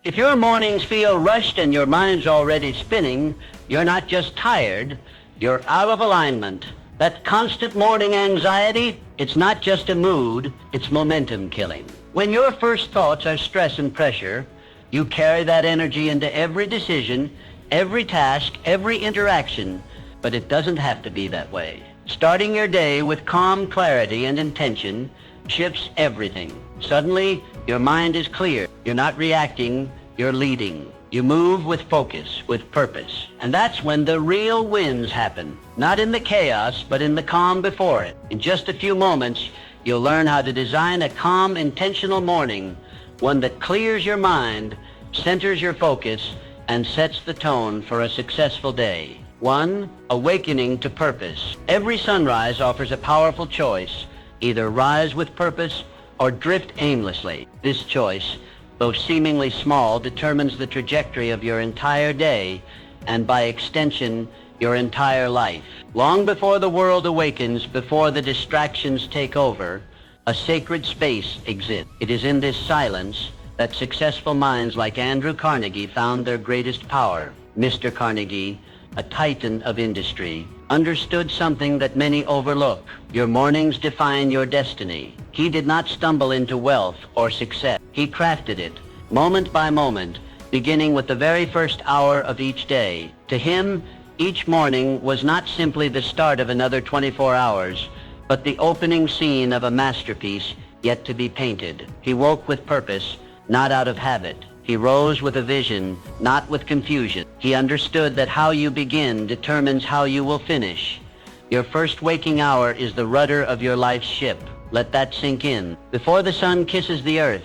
If your mornings feel rushed and your mind's already spinning, you're not just tired, you're out of alignment. That constant morning anxiety, it's not just a mood, it's momentum killing. When your first thoughts are stress and pressure, you carry that energy into every decision, every task, every interaction, but it doesn't have to be that way. Starting your day with calm clarity and intention shifts everything. Suddenly, your mind is clear. You're not reacting, you're leading. You move with focus, with purpose. And that's when the real wins happen. Not in the chaos, but in the calm before it. In just a few moments, you'll learn how to design a calm, intentional morning, one that clears your mind, centers your focus, and sets the tone for a successful day. 1. Awakening to purpose. Every sunrise offers a powerful choice. Either rise with purpose or drift aimlessly. This choice, though seemingly small, determines the trajectory of your entire day and, by extension, your entire life. Long before the world awakens, before the distractions take over, a sacred space exists. It is in this silence that successful minds like Andrew Carnegie found their greatest power. Mr. Carnegie, a titan of industry, understood something that many overlook. Your mornings define your destiny. He did not stumble into wealth or success. He crafted it, moment by moment, beginning with the very first hour of each day. To him, each morning was not simply the start of another 24 hours, but the opening scene of a masterpiece yet to be painted. He woke with purpose, not out of habit. He rose with a vision, not with confusion. He understood that how you begin determines how you will finish. Your first waking hour is the rudder of your life's ship. Let that sink in. Before the sun kisses the earth,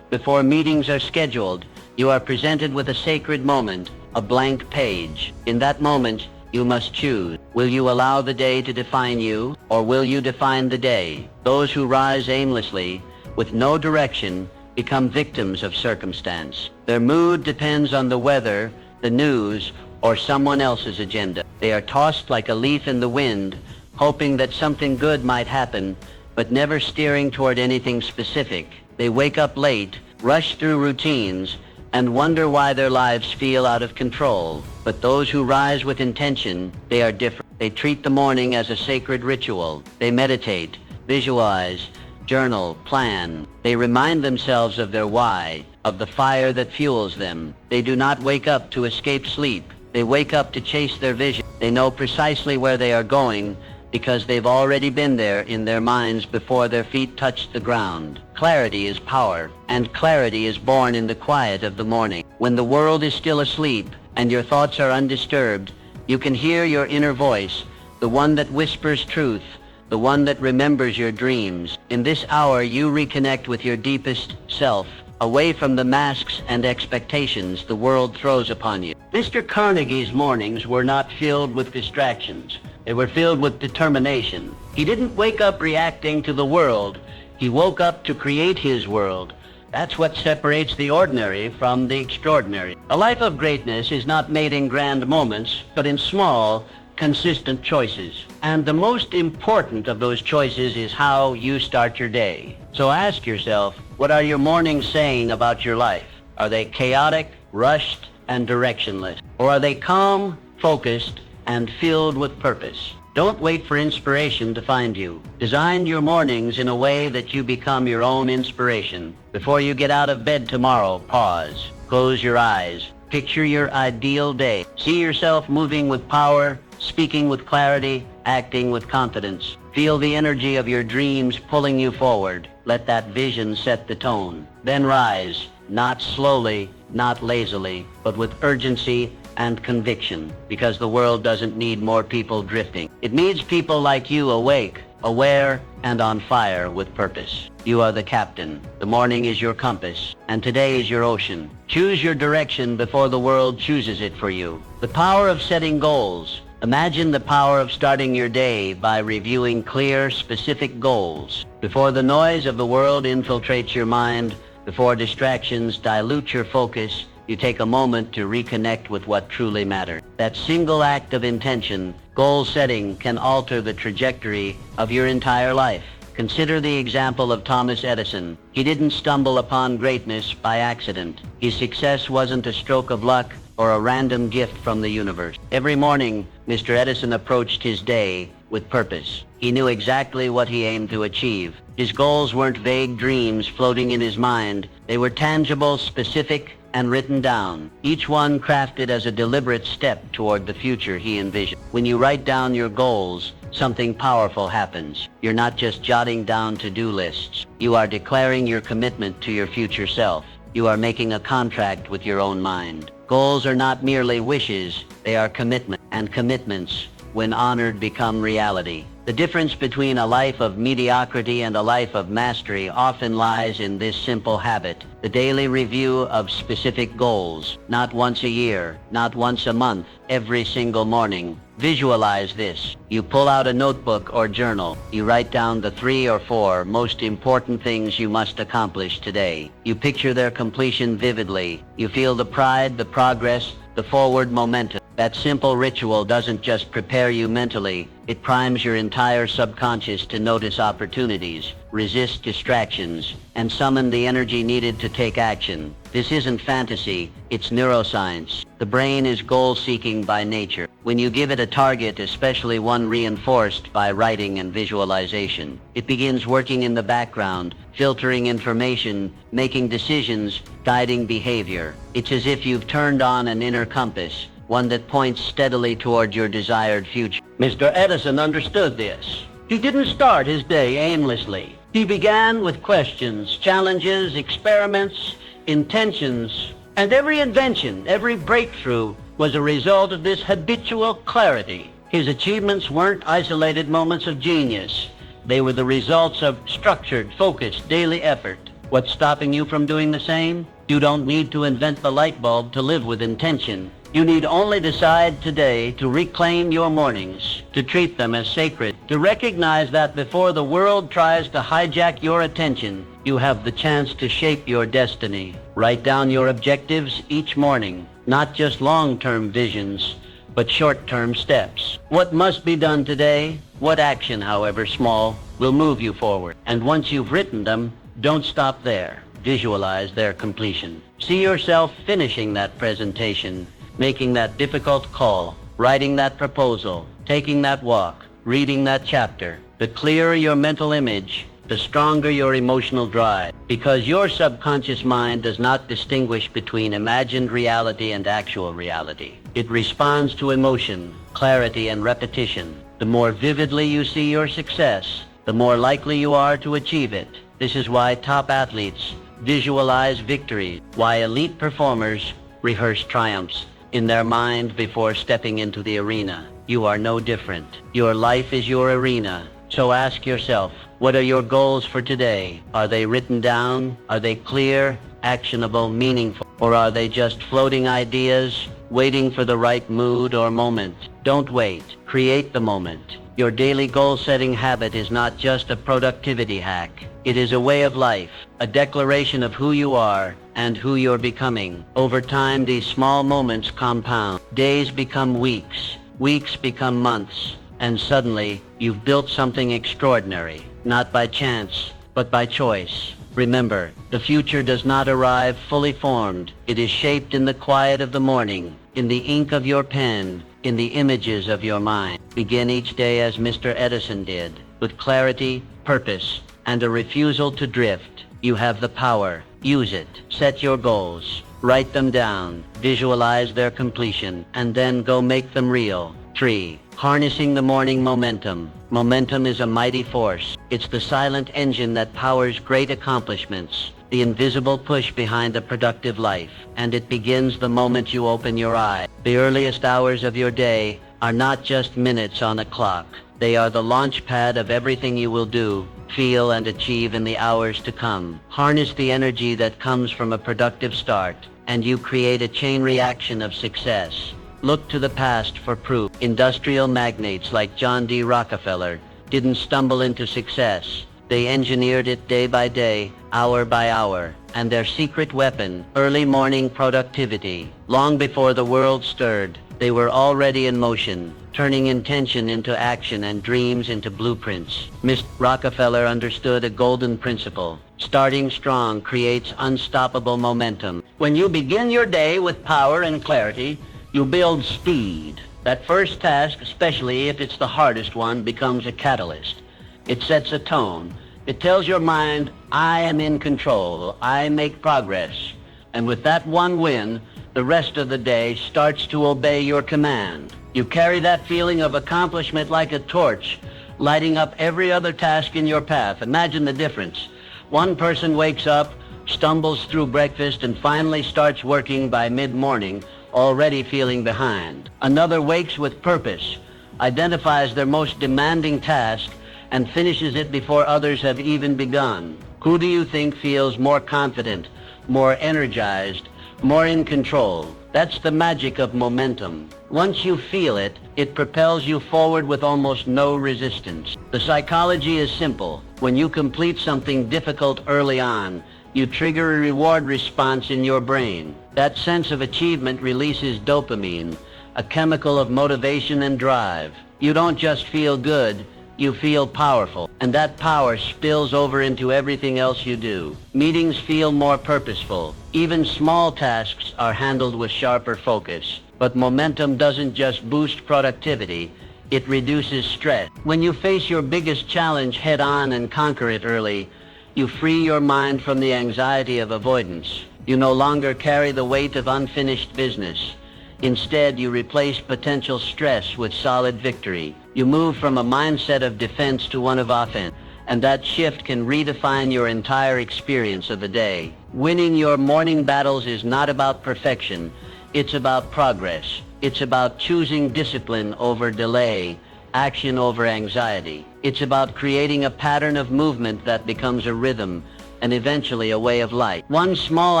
before meetings are scheduled, you are presented with a sacred moment, a blank page. In that moment, you must choose. Will you allow the day to define you, or will you define the day? Those who rise aimlessly, with no direction, become victims of circumstance. Their mood depends on the weather, the news, or someone else's agenda. They are tossed like a leaf in the wind, hoping that something good might happen, but never steering toward anything specific. They wake up late, rush through routines, and wonder why their lives feel out of control. But those who rise with intention, they are different. They treat the morning as a sacred ritual. They meditate, visualize, journal, plan. They remind themselves of their why, of the fire that fuels them. They do not wake up to escape sleep. They wake up to chase their vision. They know precisely where they are going because they've already been there in their minds before their feet touched the ground. Clarity is power, and clarity is born in the quiet of the morning. When the world is still asleep and your thoughts are undisturbed, you can hear your inner voice, the one that whispers truth, the one that remembers your dreams. In this hour, you reconnect with your deepest self, away from the masks and expectations the world throws upon you. Mr. Carnegie's mornings were not filled with distractions. They were filled with determination. He didn't wake up reacting to the world. He woke up to create his world. That's what separates the ordinary from the extraordinary. A life of greatness is not made in grand moments, but in small, consistent choices. And the most important of those choices is how you start your day. So ask yourself, what are your mornings saying about your life? Are they chaotic, rushed, and directionless? Or are they calm, focused, and filled with purpose? Don't wait for inspiration to find you. Design your mornings in a way that you become your own inspiration. Before you get out of bed tomorrow, pause. Close your eyes. Picture your ideal day. See yourself moving with power, speaking with clarity, acting with confidence. Feel the energy of your dreams pulling you forward. Let that vision set the tone. Then rise, not slowly, not lazily, but with urgency and conviction, because the world doesn't need more people drifting. It needs people like you awake, aware, and on fire with purpose. You are the captain. The morning is your compass, and today is your ocean. Choose your direction before the world chooses it for you. The power of setting goals. Imagine the power of starting your day by reviewing clear, specific goals. Before the noise of the world infiltrates your mind, before distractions dilute your focus, you take a moment to reconnect with what truly matters. That single act of intention, goal setting, can alter the trajectory of your entire life. Consider the example of Thomas Edison. He didn't stumble upon greatness by accident. His success wasn't a stroke of luck or a random gift from the universe. Every morning, Mr. Edison approached his day with purpose. He knew exactly what he aimed to achieve. His goals weren't vague dreams floating in his mind. They were tangible, specific, and written down, each one crafted as a deliberate step toward the future he envisioned. When you write down your goals, something powerful happens. You're not just jotting down to-do lists. You are declaring your commitment to your future self. You are making a contract with your own mind. Goals are not merely wishes, they are commitment, and commitments, when honored, become reality. The difference between a life of mediocrity and a life of mastery often lies in this simple habit, the daily review of specific goals, not once a year, not once a month, every single morning. Visualize this. You pull out a notebook or journal. You write down the 3 or 4 most important things you must accomplish today. You picture their completion vividly. You feel the pride, the progress, the forward momentum. That simple ritual doesn't just prepare you mentally, it primes your entire subconscious to notice opportunities, resist distractions, and summon the energy needed to take action. This isn't fantasy, it's neuroscience. The brain is goal-seeking by nature. When you give it a target, especially one reinforced by writing and visualization, it begins working in the background, filtering information, making decisions, guiding behavior. It's as if you've turned on an inner compass, one that points steadily toward your desired future. Mr. Edison understood this. He didn't start his day aimlessly. He began with questions, challenges, experiments, intentions, and every invention, every breakthrough was a result of this habitual clarity. His achievements weren't isolated moments of genius. They were the results of structured, focused, daily effort. What's stopping you from doing the same? You don't need to invent the light bulb to live with intention. You need only decide today to reclaim your mornings, to treat them as sacred, to recognize that before the world tries to hijack your attention, you have the chance to shape your destiny. Write down your objectives each morning, not just long-term visions, but short-term steps. What must be done today, what action, however small, will move you forward. And once you've written them, don't stop there. Visualize their completion. See yourself finishing that presentation, making that difficult call, writing that proposal, taking that walk, reading that chapter. The clearer your mental image, the stronger your emotional drive, because your subconscious mind does not distinguish between imagined reality and actual reality. It responds to emotion, clarity, and repetition. The more vividly you see your success, the more likely you are to achieve it. This is why top athletes visualize victories, why elite performers rehearse triumphs in their mind before stepping into the arena. You are no different. Your life is your arena. So ask yourself, what are your goals for today? Are they written down? Are they clear, actionable, meaningful? Or are they just floating ideas, waiting for the right mood or moment? Don't wait. Create the moment. Your daily goal-setting habit is not just a productivity hack. It is a way of life, a declaration of who you are and who you're becoming. Over time, these small moments compound. Days become weeks, weeks become months, and suddenly you've built something extraordinary, not by chance, but by choice. Remember, the future does not arrive fully formed. It is shaped in the quiet of the morning, in the ink of your pen, in the images of your mind. Begin each day as Mr. Edison did, with clarity, purpose, and a refusal to drift. You have the power. Use it. Set your goals. Write them down. Visualize their completion, and then go make them real. 3. Harnessing the morning momentum. Momentum is a mighty force. It's the silent engine that powers great accomplishments, the invisible push behind a productive life, and it begins the moment you open your eye. The earliest hours of your day are not just minutes on a clock. They are the launch pad of everything you will do, feel, and achieve in the hours to come. Harness the energy that comes from a productive start, and you create a chain reaction of success. Look to the past for proof. Industrial magnates like John D. Rockefeller didn't stumble into success. They engineered it day by day, hour by hour, and their secret weapon, early morning productivity. Long before the world stirred, They were already in motion, turning intention into action and dreams into blueprints. Mr. Rockefeller understood a golden principle. Starting strong creates unstoppable momentum. When you begin your day with power and clarity, you build speed. That first task, especially if it's the hardest one, becomes a catalyst. It sets a tone. It tells your mind, I am in control. I make progress. And with that one win, the rest of the day starts to obey your command. You carry that feeling of accomplishment like a torch, lighting up every other task in your path. Imagine the difference. One person wakes up, stumbles through breakfast, and finally starts working by mid-morning, already feeling behind. Another wakes with purpose, identifies their most demanding task, and finishes it before others have even begun. Who do you think feels more confident, more energized, more in control? That's the magic of momentum. Once you feel it, it propels you forward with almost no resistance. The psychology is simple. When you complete something difficult early on, you trigger a reward response in your brain. That sense of achievement releases dopamine, a chemical of motivation and drive. You don't just feel good, you feel powerful, and that power spills over into everything else you do. Meetings feel more purposeful. Even small tasks are handled with sharper focus. But momentum doesn't just boost productivity, it reduces stress. When you face your biggest challenge head on and conquer it early, you free your mind from the anxiety of avoidance. You no longer carry the weight of unfinished business. Instead, you replace potential stress with solid victory. You move from a mindset of defense to one of offense, and that shift can redefine your entire experience of the day. Winning your morning battles is not about perfection. It's about progress. It's about choosing discipline over delay, action over anxiety. It's about creating a pattern of movement that becomes a rhythm and eventually a way of life. One small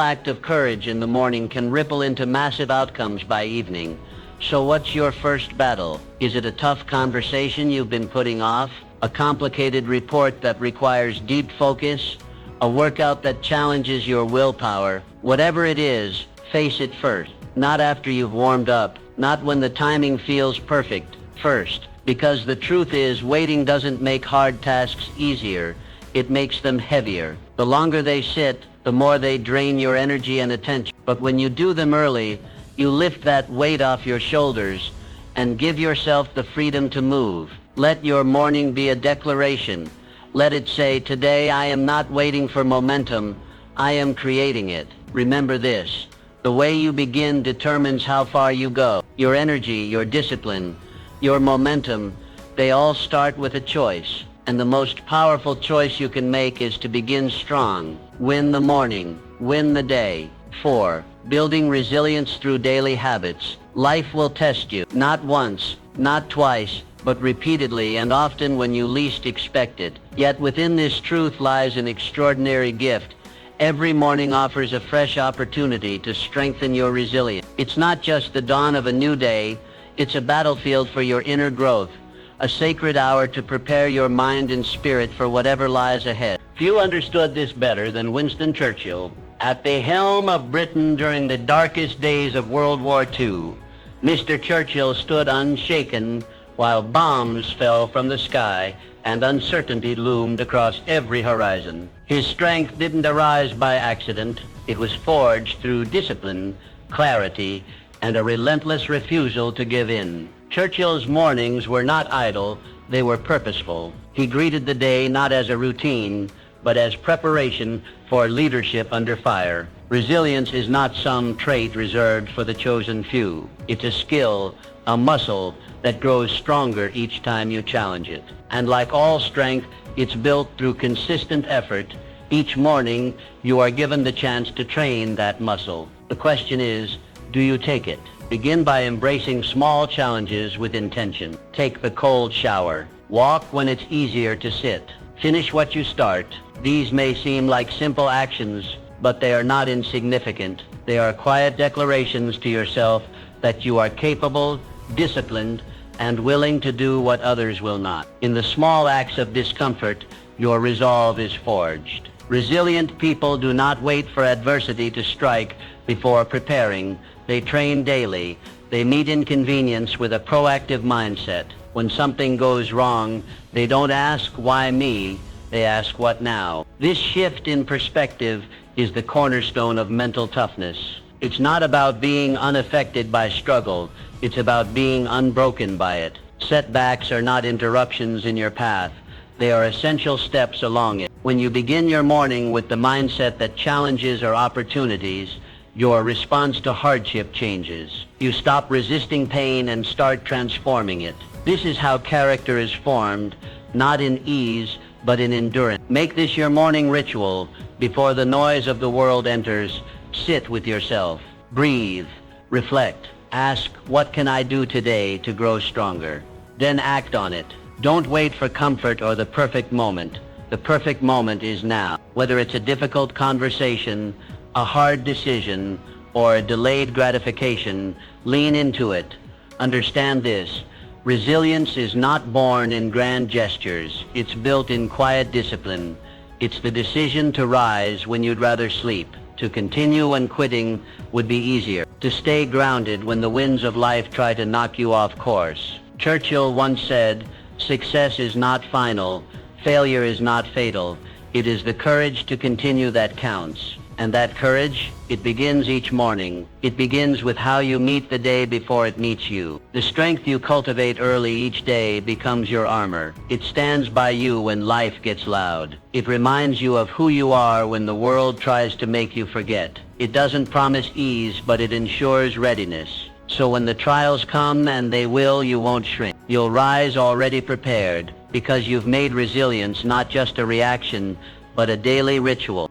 act of courage in the morning can ripple into massive outcomes by evening. So what's your first battle? Is it a tough conversation you've been putting off? A complicated report that requires deep focus? A workout that challenges your willpower? Whatever it is, face it first. Not after you've warmed up. Not when the timing feels perfect. First. Because the truth is, waiting doesn't make hard tasks easier. It makes them heavier. The longer they sit, the more they drain your energy and attention. But when you do them early, you lift that weight off your shoulders and give yourself the freedom to move. Let your morning be a declaration. Let it say, today I am not waiting for momentum, I am creating it. Remember this, the way you begin determines how far you go. Your energy, your discipline, your momentum, they all start with a choice. And the most powerful choice you can make is to begin strong. Win the morning. Win the day. 4. Building resilience through daily habits. Life will test you. Not once, not twice, but repeatedly and often when you least expect it. Yet within this truth lies an extraordinary gift. Every morning offers a fresh opportunity to strengthen your resilience. It's not just the dawn of a new day. It's a battlefield for your inner growth. A sacred hour to prepare your mind and spirit for whatever lies ahead. Few understood this better than Winston Churchill. At the helm of Britain during the darkest days of World War II, Mr. Churchill stood unshaken while bombs fell from the sky and uncertainty loomed across every horizon. His strength didn't arise by accident. It was forged through discipline, clarity, and a relentless refusal to give in. Churchill's mornings were not idle, they were purposeful. He greeted the day not as a routine, but as preparation for leadership under fire. Resilience is not some trait reserved for the chosen few. It's a skill, a muscle that grows stronger each time you challenge it. And like all strength, it's built through consistent effort. Each morning, you are given the chance to train that muscle. The question is, do you take it? Begin by embracing small challenges with intention. Take the cold shower. Walk when it's easier to sit. Finish what you start. These may seem like simple actions, but they are not insignificant. They are quiet declarations to yourself that you are capable, disciplined, and willing to do what others will not. In the small acts of discomfort, your resolve is forged. Resilient people do not wait for adversity to strike before preparing. They train daily, They meet inconvenience with a proactive mindset. When something goes wrong, they don't ask, why me? They ask, what now? This shift in perspective is the cornerstone of mental toughness. It's not about being unaffected by struggle. It's about being unbroken by it. Setbacks are not interruptions in your path. They are essential steps along it. When you begin your morning with the mindset that challenges are opportunities, your response to hardship changes. You stop resisting pain and start transforming it. This is how character is formed, not in ease, but in endurance. Make this your morning ritual. Before the noise of the world enters, sit with yourself. Breathe. Reflect. Ask, what can I do today to grow stronger? Then act on it. Don't wait for comfort or the perfect moment. The perfect moment is now. Whether it's a difficult conversation, a hard decision, or a delayed gratification, lean into it. Understand this. Resilience is not born in grand gestures. It's built in quiet discipline. It's the decision to rise when you'd rather sleep. To continue when quitting would be easier. To stay grounded when the winds of life try to knock you off course. Churchill once said, "Success is not final. Failure is not fatal. It is the courage to continue that counts." And that courage, it begins each morning. It begins with how you meet the day before it meets you. The strength you cultivate early each day becomes your armor. It stands by you when life gets loud. It reminds you of who you are when the world tries to make you forget. It doesn't promise ease, but it ensures readiness. So when the trials come, and they will, you won't shrink. You'll rise already prepared, because you've made resilience not just a reaction, but a daily ritual.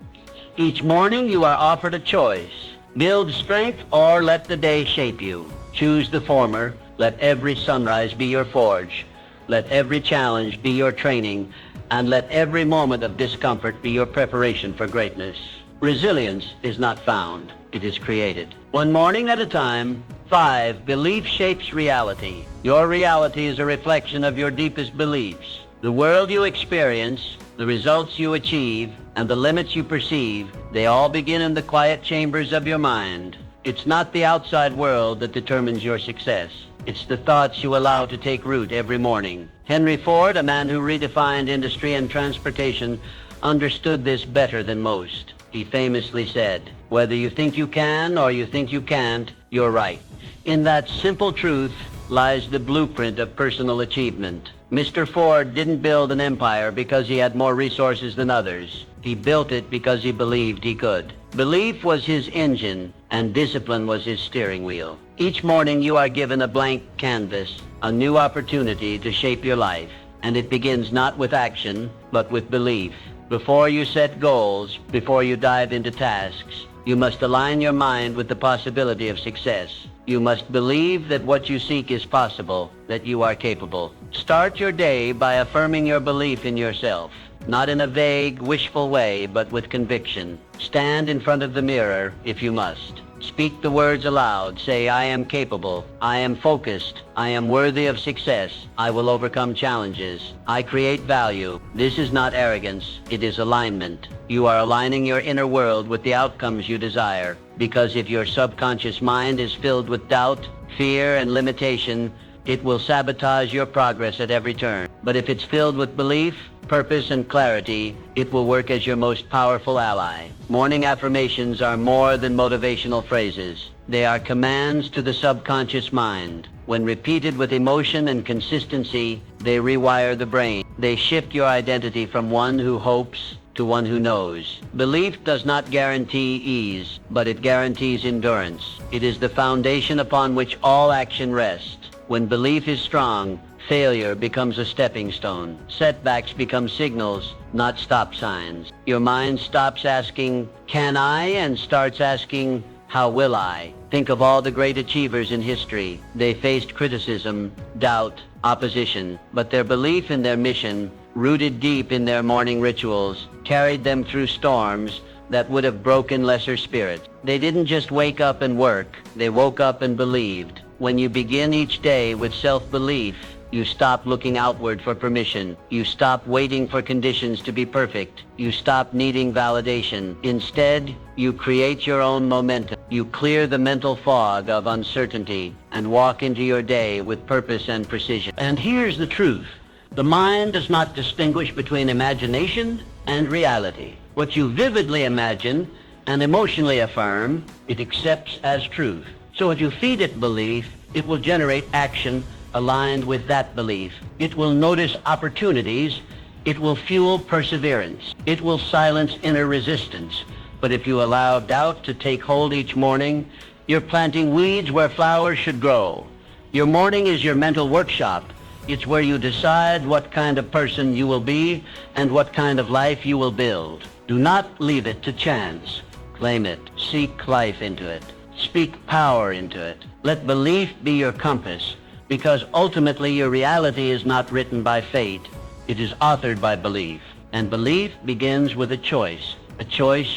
Each morning you are offered a choice. Build strength or let the day shape you. Choose the former. Let every sunrise be your forge. Let every challenge be your training, and let every moment of discomfort be your preparation for greatness. Resilience is not found. It is created. One morning at a time. 5. Belief shapes reality. Your reality is a reflection of your deepest beliefs. The world you experience, the results you achieve, and the limits you perceive, they all begin in the quiet chambers of your mind. It's not the outside world that determines your success. It's the thoughts you allow to take root every morning. Henry Ford, a man who redefined industry and transportation, understood this better than most. He famously said, "Whether you think you can or you think you can't, you're right." In that simple truth lies the blueprint of personal achievement. Mr. Ford didn't build an empire because he had more resources than others. He built it because he believed he could. Belief was his engine, and discipline was his steering wheel. Each morning you are given a blank canvas, a new opportunity to shape your life. And it begins not with action, but with belief. Before you set goals, before you dive into tasks, you must align your mind with the possibility of success. You must believe that what you seek is possible, that you are capable. Start your day by affirming your belief in yourself, not in a vague, wishful way, but with conviction. Stand in front of the mirror if you must. Speak the words aloud. Say, "I am capable. I am focused. I am worthy of success. I will overcome challenges. I create value." This is not arrogance. It is alignment. You are aligning your inner world with the outcomes you desire. Because if your subconscious mind is filled with doubt, fear, and limitation, it will sabotage your progress at every turn. But if it's filled with belief, purpose, and clarity, it will work as your most powerful ally. Morning affirmations are more than motivational phrases. They are commands to the subconscious mind. When repeated with emotion and consistency, they rewire the brain. They shift your identity from one who hopes to one who knows. Belief does not guarantee ease, but it guarantees endurance. It is the foundation upon which all action rests. When belief is strong, failure becomes a stepping stone. Setbacks become signals, not stop signs. Your mind stops asking, "Can I?" and starts asking, "How will I?" Think of all the great achievers in history. They faced criticism, doubt, opposition, but their belief in their mission, rooted deep in their morning rituals, carried them through storms that would have broken lesser spirits. They didn't just wake up and work. They woke up and believed. When you begin each day with self-belief, You stop looking outward for permission. You stop waiting for conditions to be perfect. You stop needing validation. Instead, you create your own momentum. You clear the mental fog of uncertainty and walk into your day with purpose and precision. And here's the truth. The mind does not distinguish between imagination and reality. What you vividly imagine and emotionally affirm, it accepts as truth. So if you feed it belief, it will generate action aligned with that belief. It will notice opportunities. It will fuel perseverance. It will silence inner resistance. But if you allow doubt to take hold each morning, you're planting weeds where flowers should grow. Your morning is your mental workshop. It's where you decide what kind of person you will be and what kind of life you will build. Do not leave it to chance. Claim it. Seek life into it. Speak power into it. Let belief be your compass, because ultimately your reality is not written by fate. It is authored by belief. And belief begins with a choice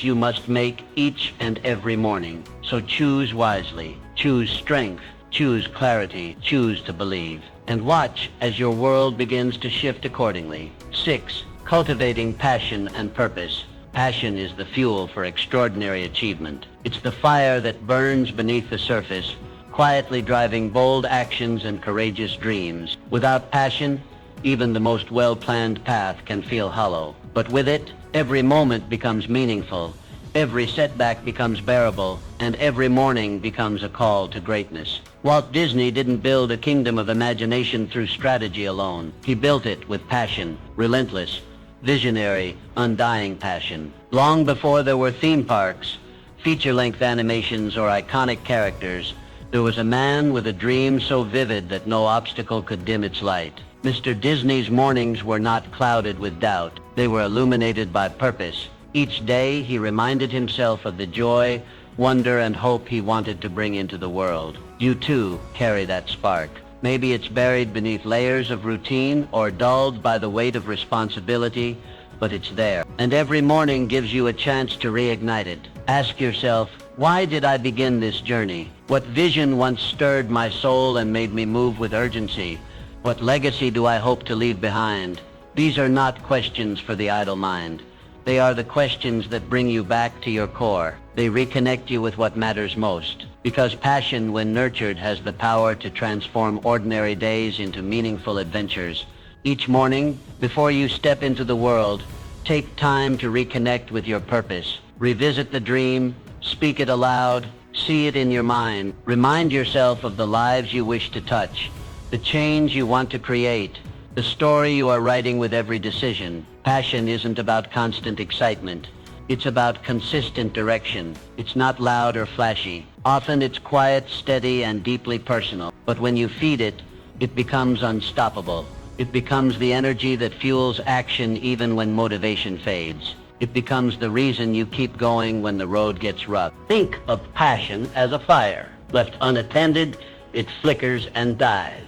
you must make each and every morning. So choose wisely. Choose strength. Choose clarity. Choose to believe. And watch as your world begins to shift accordingly. 6. Cultivating passion and purpose. Passion is the fuel for extraordinary achievement. It's the fire that burns beneath the surface, quietly driving bold actions and courageous dreams. Without passion, even the most well-planned path can feel hollow. But with it, every moment becomes meaningful, every setback becomes bearable, and every morning becomes a call to greatness. Walt Disney didn't build a kingdom of imagination through strategy alone. He built it with passion, relentless, visionary, undying passion. Long before there were theme parks, feature-length animations, or iconic characters, there was a man with a dream so vivid that no obstacle could dim its light. Mr. Disney's mornings were not clouded with doubt. They were illuminated by purpose. Each day he reminded himself of the joy, wonder, and hope he wanted to bring into the world. You too carry that spark. Maybe it's buried beneath layers of routine or dulled by the weight of responsibility, but it's there. And every morning gives you a chance to reignite it. Ask yourself, why did I begin this journey? What vision once stirred my soul and made me move with urgency? What legacy do I hope to leave behind? These are not questions for the idle mind. They are the questions that bring you back to your core. They reconnect you with what matters most. Because passion, when nurtured, has the power to transform ordinary days into meaningful adventures. Each morning, before you step into the world, take time to reconnect with your purpose. Revisit the dream, speak it aloud, see it in your mind. Remind yourself of the lives you wish to touch, the change you want to create, the story you are writing with every decision. Passion isn't about constant excitement. It's about consistent direction. It's not loud or flashy. Often it's quiet, steady, and deeply personal. But when you feed it, it becomes unstoppable. It becomes the energy that fuels action even when motivation fades. It becomes the reason you keep going when the road gets rough. Think of passion as a fire. Left unattended, it flickers and dies.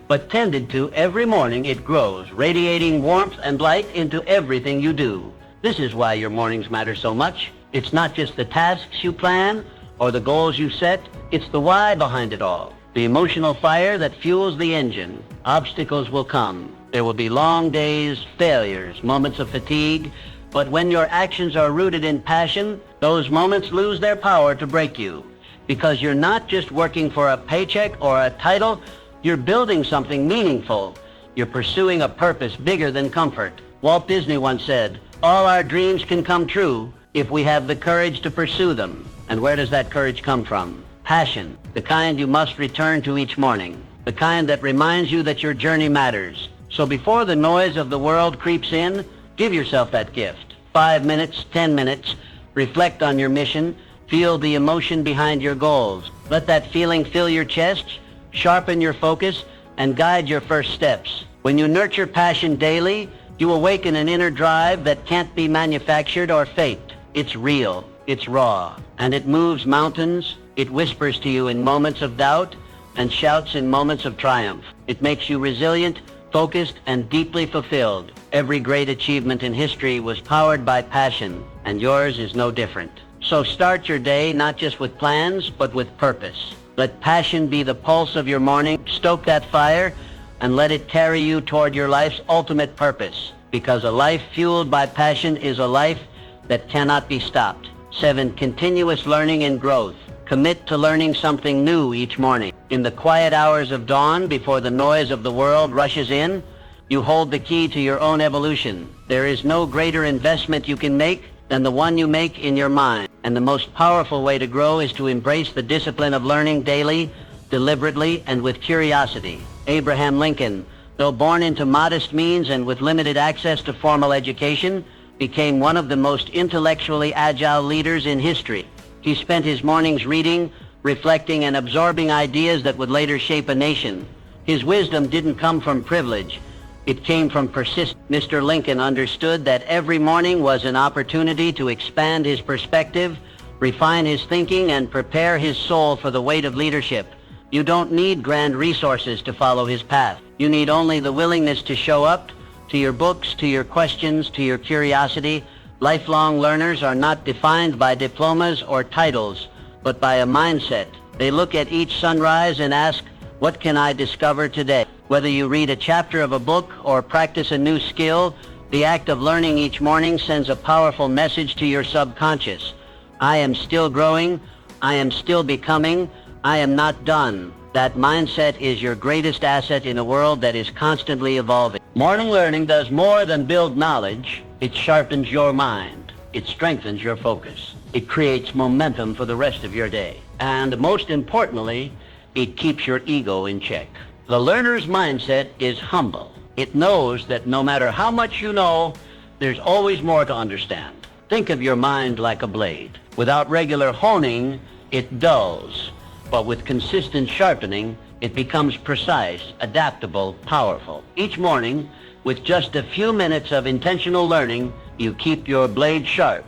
But tended to every morning, it grows, radiating warmth and light into everything you do. This is why your mornings matter so much. It's not just the tasks you plan or the goals you set. It's the why behind it all. The emotional fire that fuels the engine. Obstacles will come. There will be long days, failures, moments of fatigue. But when your actions are rooted in passion, those moments lose their power to break you. Because you're not just working for a paycheck or a title, you're building something meaningful. You're pursuing a purpose bigger than comfort. Walt Disney once said, all our dreams can come true if we have the courage to pursue them. And where does that courage come from? Passion, the kind you must return to each morning, the kind that reminds you that your journey matters. So before the noise of the world creeps in, give yourself that gift. 5 minutes, 10 minutes, reflect on your mission, feel the emotion behind your goals. Let that feeling fill your chest, sharpen your focus, and guide your first steps. When you nurture passion daily, you awaken an inner drive that can't be manufactured or faked. It's real, it's raw, and it moves mountains. It whispers to you in moments of doubt and shouts in moments of triumph. It makes you resilient, focused, and deeply fulfilled. Every great achievement in history was powered by passion, and yours is no different. So start your day not just with plans, but with purpose. Let passion be the pulse of your morning. Stoke that fire, and let it carry you toward your life's ultimate purpose, because a life fueled by passion is a life that cannot be stopped. 7. Continuous learning and growth. Commit to learning something new each morning. In the quiet hours of dawn, before the noise of the world rushes in, you hold the key to your own evolution. There is no greater investment you can make than the one you make in your mind. And the most powerful way to grow is to embrace the discipline of learning daily, deliberately, and with curiosity. Abraham Lincoln, though born into modest means and with limited access to formal education, became one of the most intellectually agile leaders in history. He spent his mornings reading, reflecting, and absorbing ideas that would later shape a nation. His wisdom didn't come from privilege. It came from persistence. Mr. Lincoln understood that every morning was an opportunity to expand his perspective, refine his thinking, and prepare his soul for the weight of leadership. You don't need grand resources to follow his path. You need only the willingness to show up, to your books, to your questions, to your curiosity. Lifelong learners are not defined by diplomas or titles, but by a mindset. They look at each sunrise and ask, what can I discover today? Whether you read a chapter of a book or practice a new skill, the act of learning each morning sends a powerful message to your subconscious. I am still growing. I am still becoming. I am not done. That mindset is your greatest asset in a world that is constantly evolving. Morning learning does more than build knowledge. It sharpens your mind. It strengthens your focus. It creates momentum for the rest of your day. And most importantly, it keeps your ego in check. The learner's mindset is humble. It knows that no matter how much you know, there's always more to understand. Think of your mind like a blade. Without regular honing, it dulls. But with consistent sharpening, it becomes precise, adaptable, powerful. Each morning, with just a few minutes of intentional learning, you keep your blade sharp.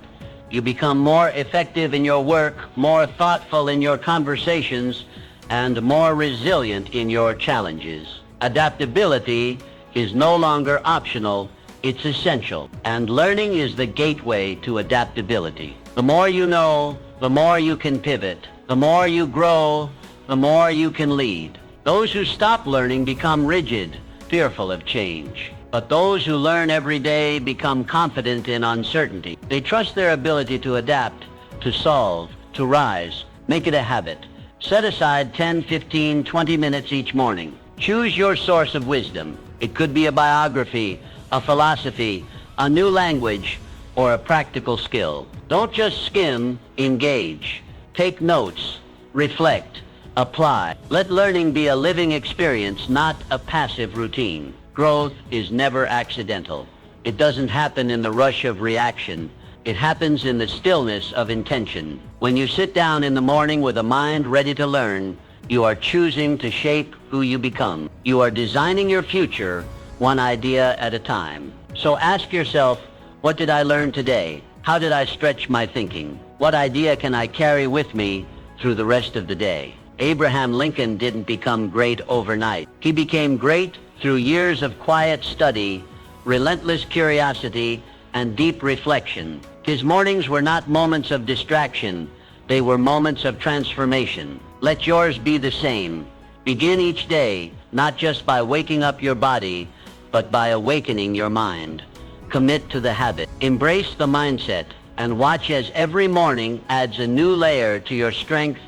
You become more effective in your work, more thoughtful in your conversations, and more resilient in your challenges. Adaptability is no longer optional, it's essential. And learning is the gateway to adaptability. The more you know, the more you can pivot. The more you grow, the more you can lead. Those who stop learning become rigid, fearful of change. But those who learn every day become confident in uncertainty. They trust their ability to adapt, to solve, to rise. Make it a habit. Set aside 10, 15, 20 minutes each morning. Choose your source of wisdom. It could be a biography, a philosophy, a new language, or a practical skill. Don't just skim, engage. Take notes, reflect, apply. Let learning be a living experience, not a passive routine. Growth is never accidental. It doesn't happen in the rush of reaction. It happens in the stillness of intention. When you sit down in the morning with a mind ready to learn, you are choosing to shape who you become. You are designing your future one idea at a time. So ask yourself, what did I learn today? How did I stretch my thinking? What idea can I carry with me through the rest of the day? Abraham Lincoln didn't become great overnight. He became great through years of quiet study, relentless curiosity, and deep reflection. His mornings were not moments of distraction. They were moments of transformation. Let yours be the same. Begin each day, not just by waking up your body, but by awakening your mind. Commit to the habit. Embrace the mindset, and watch as every morning adds a new layer to your strength,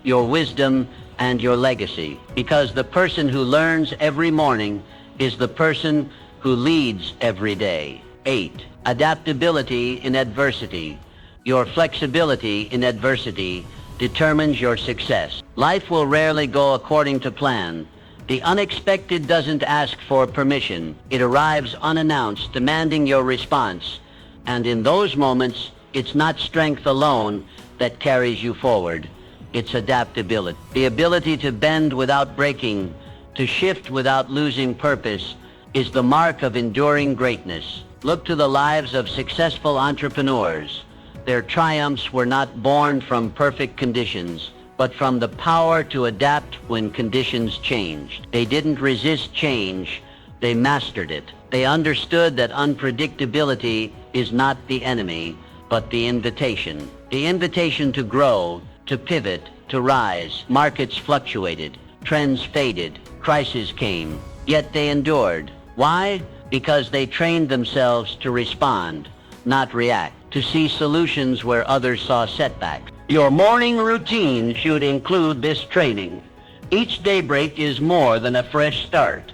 your wisdom, and your legacy. Because the person who learns every morning is the person who leads every day. 8. Adaptability in adversity. Your flexibility in adversity determines your success. Life will rarely go according to plan. The unexpected doesn't ask for permission. It arrives unannounced, demanding your response. And in those moments, it's not strength alone that carries you forward. It's adaptability. The ability to bend without breaking, to shift without losing purpose, is the mark of enduring greatness. Look to the lives of successful entrepreneurs. Their triumphs were not born from perfect conditions, but from the power to adapt when conditions changed. They didn't resist change, they mastered it. They understood that unpredictability is not the enemy, but the invitation. The invitation to grow, to pivot, to rise. Markets fluctuated, trends faded, crises came, yet they endured. Why? Because they trained themselves to respond, not react, to see solutions where others saw setbacks. Your morning routine should include this training. Each daybreak is more than a fresh start.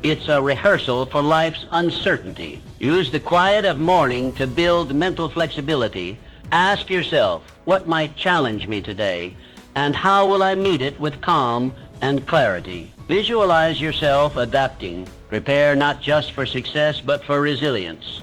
It's a rehearsal for life's uncertainty. Use the quiet of morning to build mental flexibility. Ask yourself, what might challenge me today, and how will I meet it with calm and clarity? Visualize yourself adapting. Prepare not just for success, but for resilience.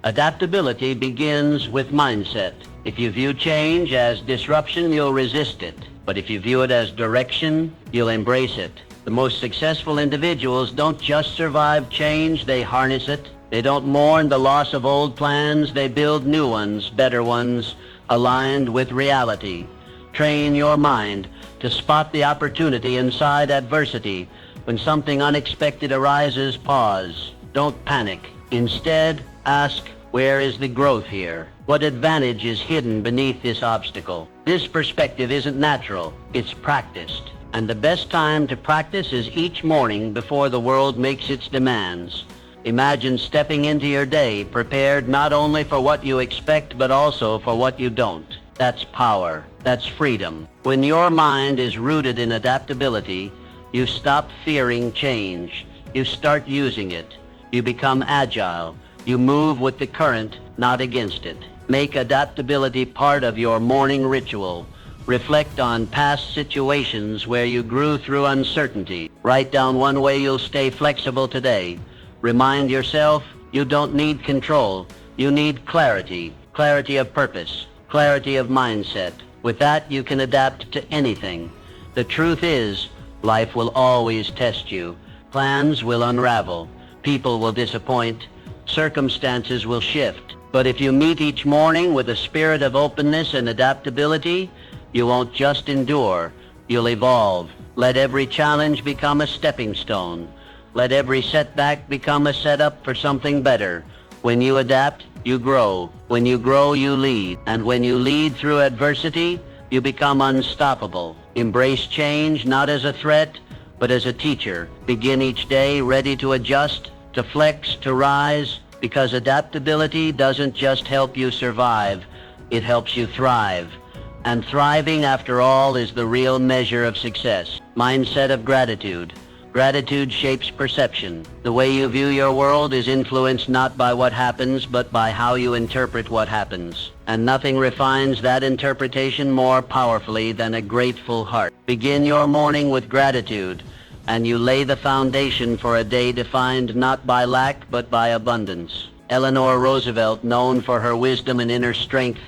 Adaptability begins with mindset. If you view change as disruption, you'll resist it. But if you view it as direction, you'll embrace it. The most successful individuals don't just survive change, they harness it. They don't mourn the loss of old plans, they build new ones, better ones, aligned with reality. Train your mind to spot the opportunity inside adversity. When something unexpected arises, pause. Don't panic. Instead, ask, where is the growth here? What advantage is hidden beneath this obstacle? This perspective isn't natural, it's practiced. And the best time to practice is each morning before the world makes its demands. Imagine stepping into your day prepared not only for what you expect, but also for what you don't. That's power. That's freedom. When your mind is rooted in adaptability, you stop fearing change. You start using it. You become agile. You move with the current, not against it. Make adaptability part of your morning ritual. Reflect on past situations where you grew through uncertainty. Write down one way you'll stay flexible today. Remind yourself you don't need control. You need clarity. Clarity of purpose. Clarity of mindset. With that, you can adapt to anything. The truth is, life will always test you. Plans will unravel. People will disappoint. Circumstances will shift. But if you meet each morning with a spirit of openness and adaptability, you won't just endure, you'll evolve. Let every challenge become a stepping stone. Let every setback become a setup for something better. When you adapt, you grow. When you grow, you lead. And when you lead through adversity, you become unstoppable. Embrace change not as a threat, but as a teacher. Begin each day ready to adjust, to flex, to rise, because adaptability doesn't just help you survive, it helps you thrive. And thriving, after all, is the real measure of success. Mindset of gratitude. Gratitude shapes perception. The way you view your world is influenced not by what happens, but by how you interpret what happens. And nothing refines that interpretation more powerfully than a grateful heart. Begin your morning with gratitude, and you lay the foundation for a day defined not by lack, but by abundance. Eleanor Roosevelt, known for her wisdom and inner strength,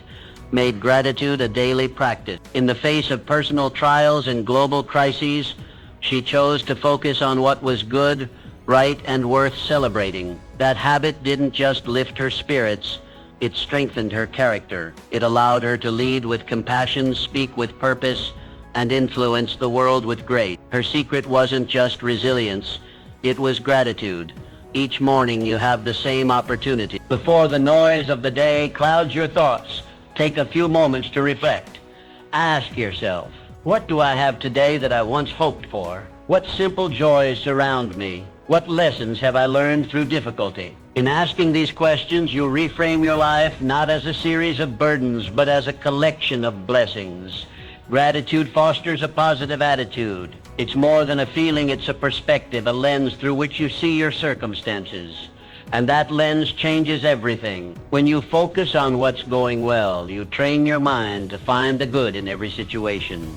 made gratitude a daily practice. In the face of personal trials and global crises, she chose to focus on what was good, right, and worth celebrating. That habit didn't just lift her spirits, it strengthened her character. It allowed her to lead with compassion, speak with purpose, and influence the world with grace. Her secret wasn't just resilience, it was gratitude. Each morning you have the same opportunity. Before the noise of the day clouds your thoughts, take a few moments to reflect. Ask yourself, what do I have today that I once hoped for? What simple joys surround me? What lessons have I learned through difficulty? In asking these questions, you reframe your life not as a series of burdens, but as a collection of blessings. Gratitude fosters a positive attitude. It's more than a feeling, it's a perspective, a lens through which you see your circumstances. And that lens changes everything. When you focus on what's going well, you train your mind to find the good in every situation.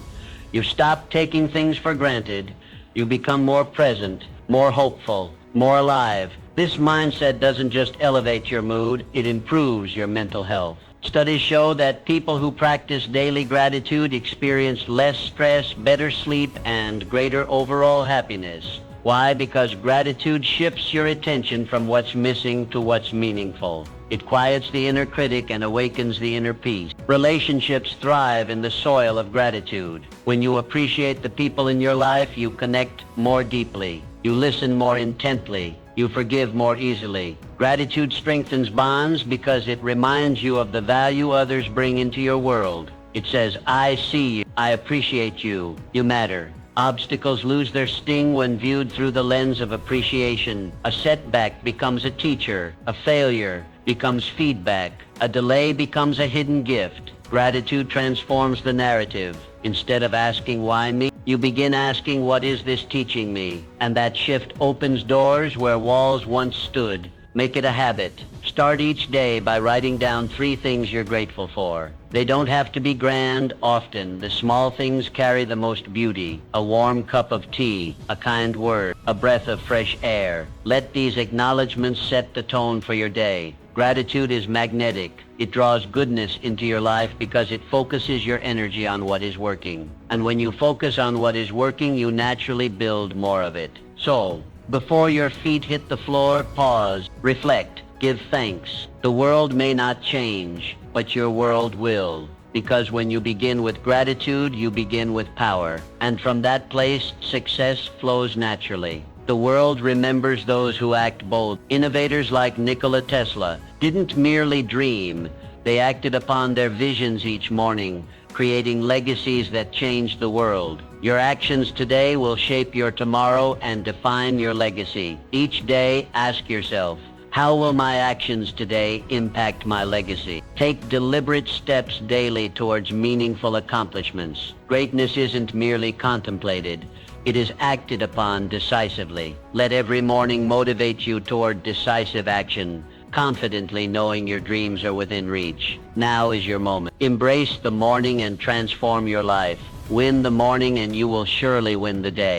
You stop taking things for granted. You become more present, more hopeful, more alive. This mindset doesn't just elevate your mood, it improves your mental health. Studies show that people who practice daily gratitude experience less stress, better sleep, and greater overall happiness. Why? Because gratitude shifts your attention from what's missing to what's meaningful. It quiets the inner critic and awakens the inner peace. Relationships thrive in the soil of gratitude. When you appreciate the people in your life, you connect more deeply. You listen more intently. You forgive more easily. Gratitude strengthens bonds because it reminds you of the value others bring into your world. It says, I see you, I appreciate you, you matter. Obstacles lose their sting when viewed through the lens of appreciation. A setback becomes a teacher. A failure becomes feedback. A delay becomes a hidden gift. Gratitude transforms the narrative. Instead of asking why me, you begin asking what is this teaching me? And that shift opens doors where walls once stood. Make it a habit. Start each day by writing down 3 things you're grateful for. They don't have to be grand. Often, the small things carry the most beauty. A warm cup of tea, a kind word, a breath of fresh air. Let these acknowledgments set the tone for your day. Gratitude is magnetic. It draws goodness into your life because it focuses your energy on what is working. And when you focus on what is working, you naturally build more of it. So, before your feet hit the floor, pause, reflect, give thanks. The world may not change, but your world will. Because when you begin with gratitude, you begin with power. And from that place, success flows naturally. The world remembers those who act bold. Innovators like Nikola Tesla didn't merely dream. They acted upon their visions each morning, creating legacies that changed the world. Your actions today will shape your tomorrow and define your legacy. Each day, ask yourself, how will my actions today impact my legacy? Take deliberate steps daily towards meaningful accomplishments. Greatness isn't merely contemplated. It is acted upon decisively. Let every morning motivate you toward decisive action, confidently knowing your dreams are within reach. Now is your moment. Embrace the morning and transform your life. Win the morning and you will surely win the day.